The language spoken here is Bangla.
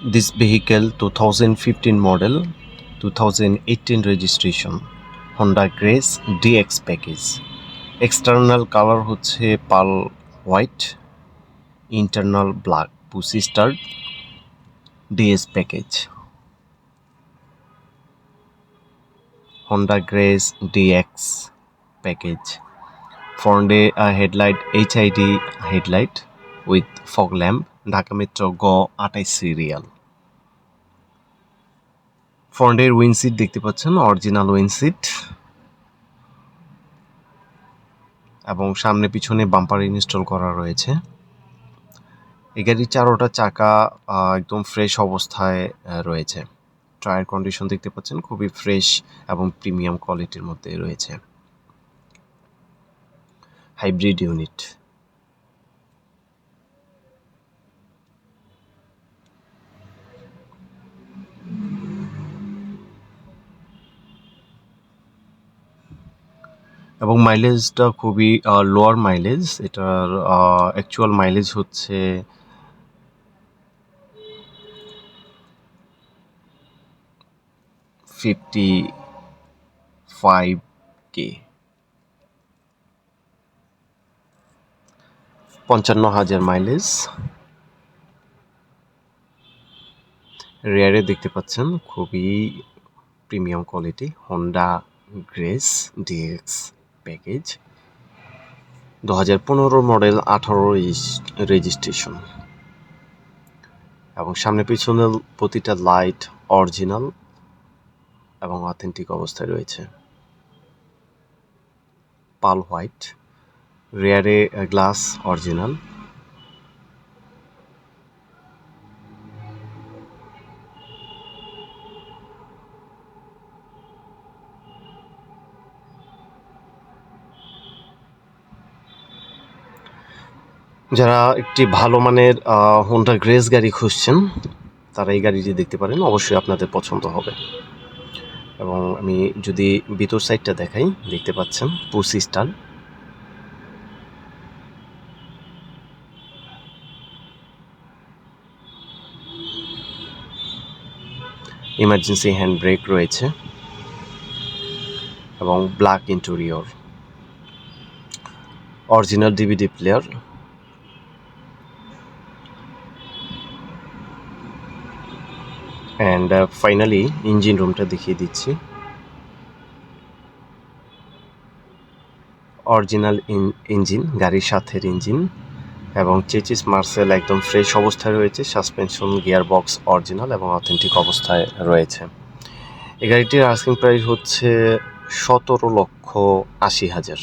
This vehicle 2015 model, 2018 registration, Honda Grace DX package. External color হচ্ছে pearl white, internal black, push start DS package. Honda Grace DX package. Front headlight HID headlight with fog lamp, Dhaka metro গ 28 সিরিয়াল। ফ্রন্টের উইন্ডশিট দেখতে পাচ্ছেন অরিজিনাল উইন্ডশিট, এবং সামনে পিছনে বাম্পার ইনস্টল করা রয়েছে। এই গাড়ির চারোটা চাকা একদম ফ্রেশ অবস্থায় রয়েছে। টায়ার কন্ডিশন দেখতে পাচ্ছেন খুবই ফ্রেশ এবং প্রিমিয়াম কোয়ালিটির মধ্যে রয়েছে। Hybrid unit. এবং মাইলেজটা খুবই লোয়ার মাইলেজ। এটার অ্যাকচুয়াল মাইলেজ হচ্ছে 55K, 55,000 মাইলেজ। রেয়ারে দেখতে পাচ্ছেন খুবই premium quality Honda Grace DX package, 2015 model, 18 registration, এবং সামনে পিছনে প্রতিটা লাইট অরিজিনাল এবং অথেন্টিক অবস্থায় রয়েছে। পাল হোয়াইট, রেয়ারে গ্লাস অরিজিনাল। যারা একটি ভালো মানের হোন্ডা গ্রেস গাড়ি খুঁজছেন তারা এই গাড়িটি দেখতে পারেন, অবশ্যই আপনাদের পছন্দ হবে। এবং আমি যদি ভিতর সাইডটা দেখাই, দেখতে পাচ্ছেন পুসি স্টার, ইমার্জেন্সি হ্যান্ড ব্রেক রয়েছে এবং black interior, original DVD player, and finally engine রুমটা দেখিয়ে দিচ্ছি। অরিজিনাল ইঞ্জিন, গাড়ির সাথের ইঞ্জিন, এবং চেচিস মার্সেল একদম ফ্রেশ অবস্থায় রয়েছে। সাসপেনশন গিয়ার বক্স অরিজিনাল এবং অথেন্টিক অবস্থায় রয়েছে। এই গাড়িটির আস্কিং প্রাইস হচ্ছে 17,80,000।